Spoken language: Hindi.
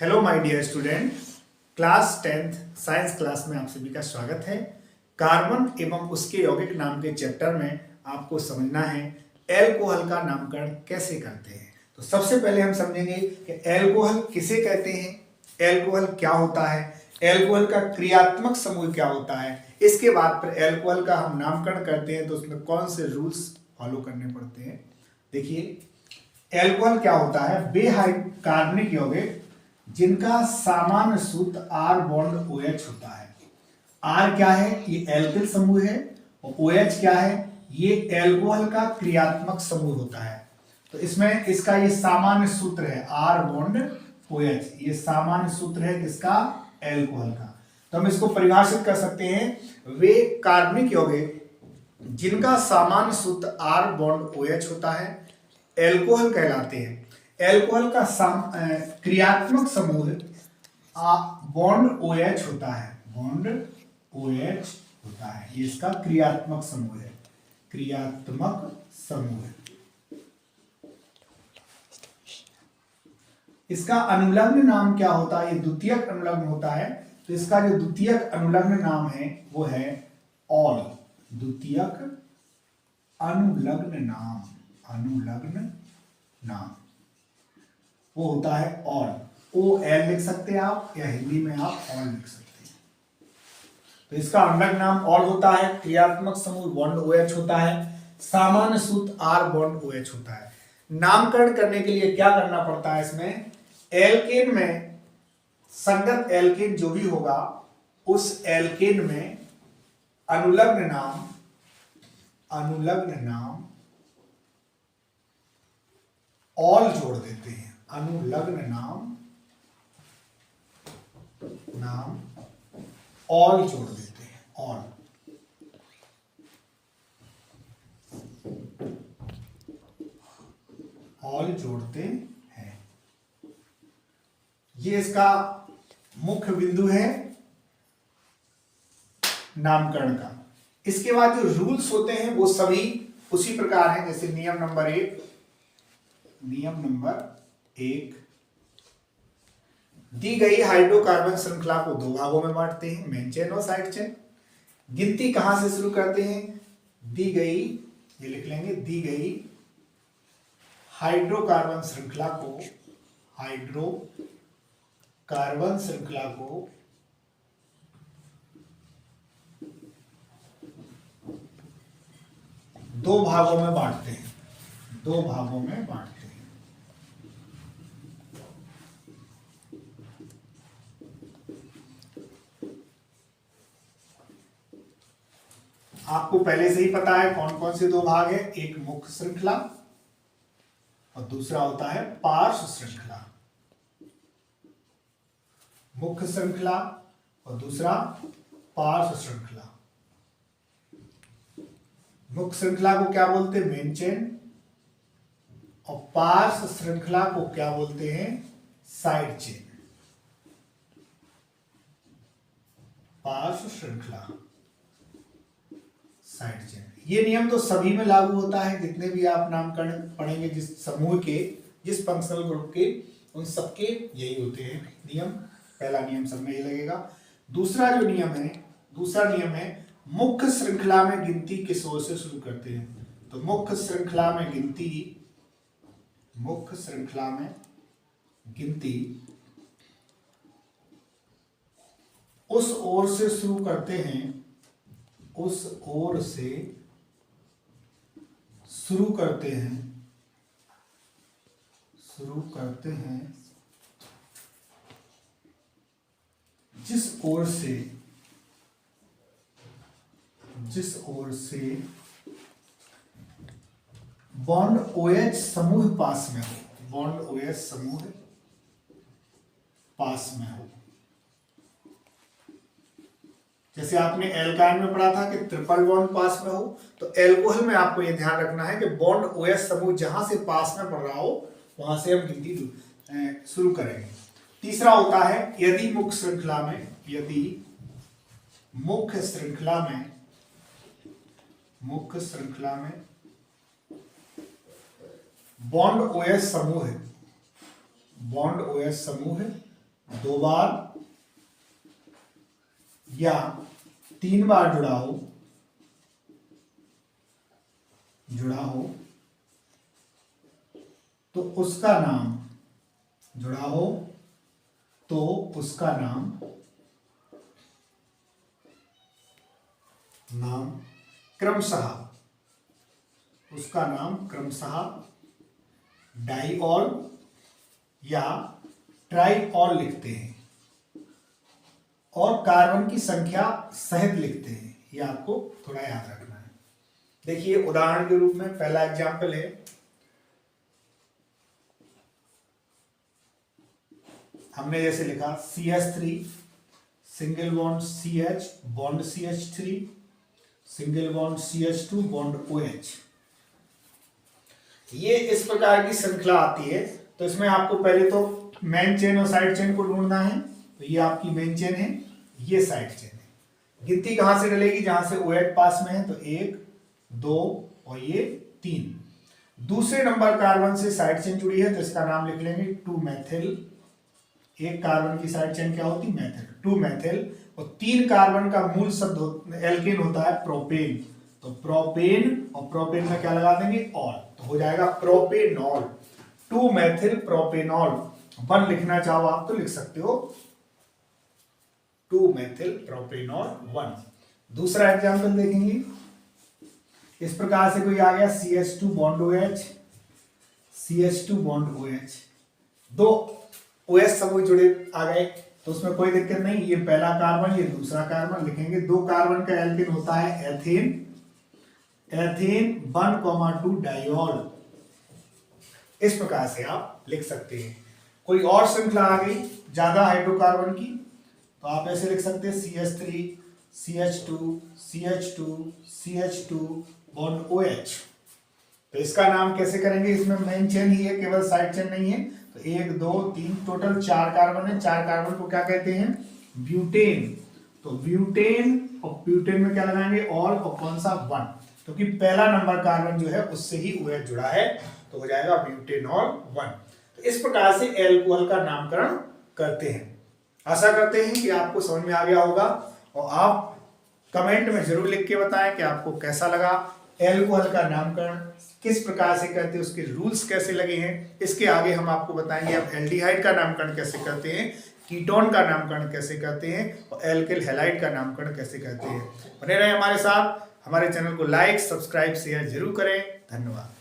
Hello my dear student, class 10th science class में आप सभी का स्वागत है। कार्बन एवं उसके यौगिक नाम के चैप्टर में आपको समझना है एल्कोहल का नामकरण कैसे करते हैं। तो सबसे पहले हम समझेंगे कि एल्कोहल किसे कहते हैं, एल्कोहल क्या होता है, एल्कोहल का क्रियात्मक समूह क्या होता है। इसके बाद फिर एल्कोहल का हम नामकरण करते हैं तो उसमें कौन से रूल्स फॉलो करने पड़ते हैं। देखिए, एल्कोहल क्या होता है, वे कार्बनिक यौगिक जिनका सामान्य सूत्र R बॉन्ड OH होता है। R क्या है, ये एल्किल समूह है, और OH क्या है, ये एल्कोहल का क्रियात्मक समूह होता है। तो इसमें इसका ये सामान्य सूत्र है R बॉन्ड OH, ये सामान्य सूत्र है किसका, एल्कोहल का। तो हम इसको परिभाषित कर सकते हैं, वे कार्बनिक यौगिक जिनका सामान्य सूत्र R बॉन्ड OH होता है एल्कोहल कहलाते हैं। एल्कोहल का क्रियात्मक समूह बॉन्ड OH होता है, बॉन्ड OH होता है, ये इसका क्रियात्मक समूह है, क्रियात्मक समूह है। इसका अनुलग्न नाम क्या होता है, ये द्वितीयक अनुलग्न होता है। तो इसका जो द्वितीयक अनुलग्न नाम है वो है ऑल, द्वितीयक अनुलग्न नाम, अनुलग्न नाम वो होता है ऑल, OL लिख सकते हैं आप, या हिंदी में आप ऑल लिख सकते हैं। तो इसका अनुलग्न नाम ऑल होता है, क्रियात्मक समूह बॉन्ड OH होता है, सामान्य सूत्र R बॉन्ड OH होता है। नामकरण करने के लिए क्या करना पड़ता है, इसमें एल्केन में संगत एल्केन जो भी होगा उस एल्केन में अनुलग्न नाम, अनुलग्न नाम ऑल जोड़ देते हैं, अनुलग्न नाम ऑल जोड़ देते हैं, ऑल। ऑल जोड़ते हैं, ये इसका मुख्य बिंदु है नामकरण का। इसके बाद जो रूल्स होते हैं वो सभी उसी प्रकार हैं, जैसे नियम नंबर 1, नियम नंबर 1, दी गई हाइड्रोकार्बन श्रृंखला को दो भागों में बांटते हैं, मेन चेन और साइड चेन। गिनती कहां से शुरू करते हैं, दी गई, ये लिख लेंगे, दी गई हाइड्रोकार्बन श्रृंखला को, हाइड्रोकार्बन श्रृंखला को दो भागों में बांटते हैं, दो भागों में बांटते हैं। आपको पहले से ही पता है कौन कौन से दो भाग है, एक मुख्य श्रृंखला और दूसरा होता है पार्श्व श्रृंखला। मुख्य श्रृंखला और दूसरा पार्श्व श्रृंखला। मुख्य श्रृंखला को क्या बोलते हैं, मेन चेन, और पार्श्व श्रृंखला को क्या बोलते हैं, साइड चेन। पार्श्व श्रृंखला, साइड चेन। ये नियम तो सभी में लागू होता है, जितने भी आप नामकरण पढ़ेंगे, जिस समूह के, जिस फंक्शनल ग्रुप के, उन सबके यही होते हैं नियम। पहला नियम सब में ये लगेगा। दूसरा जो नियम है, दूसरा नियम है मुख्य श्रृंखला में गिनती किस ओर से शुरू करते हैं। तो मुख्य श्रृंखला में गिनती, मुख्य श्रृंखला में गिनती उस ओर से शुरू करते हैं, उस ओर से शुरू करते हैं, शुरू करते हैं जिस ओर से, जिस ओर से बॉन्ड OH समूह पास में हो, बॉन्ड OH समूह पास में हो। जैसे आपने एल्काइन में पढ़ा था कि ट्रिपल बॉन्ड पास में हो, तो एल्कोहल में आपको यह ध्यान रखना है कि बॉन्ड OH समूह जहां से पास में पड़ रहा हो वहां से हम गिनती शुरू करेंगे। तीसरा होता है यदि मुख्य श्रृंखला में, यदि मुख्य श्रृंखला में, मुख्य श्रृंखला में बॉन्ड OH समूह है, बॉन्ड OH समूह 2 बार या 3 बार जुड़ा हो तो उसका नाम क्रमशः डाइऑल या ट्राइऑल लिखते हैं और कार्बन की संख्या सहित लिखते हैं। ये आपको थोड़ा याद रखना है। देखिए उदाहरण के रूप में पहला एग्जाम्पल है, हमने जैसे लिखा CH3 single bond CH bond CH3 single bond CH2 bond OH। ये इस प्रकार की श्रृंखला आती है। तो इसमें आपको पहले तो मेन चेन और साइड चेन को ढूंढना है। तो ये आपकी मेन चेन है, ये साइड चेन है। गिनती कहां से डलेगी? जहां से OH पास में है। तो 1 2 और ये 3। दूसरे नंबर कार्बन से साइड चेन जुड़ी है तो इसका नाम लिख लेंगे 2 मैथिल। एक कार्बन की साइड चेन क्या होती? मैथिल, 2 मैथिल। और 3 कार्बन का मूल शब्द एल्केन होता है प्रोपेन। तो प्रोपेन और प्रोपेन में क्या लगा देंगे? ऑल। तो हो जाएगा प्रोपेनॉल, 2 मैथिल प्रोपेनॉल। 1 लिखना चाहो आप तो लिख सकते हो 2 मैथिल प्रोपेनॉल 1। दूसरा एग्जांपल देखेंगे, इस प्रकार से कोई आ गया CH2 bond OH, CH2 bond OH, 2 OH सब जुड़े आ गए तो उसमें कोई दिक्कत नहीं। ये पहला कार्बन, ये दूसरा कार्बन लिखेंगे। 2 कार्बन का एल्केन होता है एथेन 1,2 डाइऑल। इस प्रकार से आप लिख सकते हैं। कोई और श्रृंखला आ गई ज्यादा हाइड्रोकार्बन की तो आप ऐसे लिख सकते हैं CH3 CH2 बॉन्ड OH। तो इसका नाम कैसे करेंगे? इसमें मेन चेन ही है, केवल साइड चेन नहीं है। तो 1 2 3 टोटल 4 कार्बन है। 4 कार्बन को क्या कहते हैं? ब्यूटेन। तो ब्यूटेन और ब्यूटेन में क्या लगाएंगे? ऑल। और कौन सा? 1, क्योंकि पहला नंबर कार्बन जो है उससे ही OH जुड़ा है तो हो जाएगा ब्यूटेनॉल 1। तो इस प्रकार से एल्कोहल का नामकरण करते हैं। आशा करते हैं कि आपको समझ में आ गया होगा और आप कमेंट में जरूर लिख के बताएं कि आपको कैसा लगा। एल्कोहल का नामकरण किस प्रकार से करते हैं, उसके रूल्स कैसे लगे हैं, इसके आगे हम आपको बताएंगे। अब एल्डिहाइड का नामकरण कैसे करते हैं, कीटोन का नामकरण कैसे करते हैं और एल्किल हैलाइड का नामकरण कैसे करते हैं। बने रहे हमारे साथ। हमारे चैनल को लाइक सब्सक्राइब शेयर जरूर करें। धन्यवाद।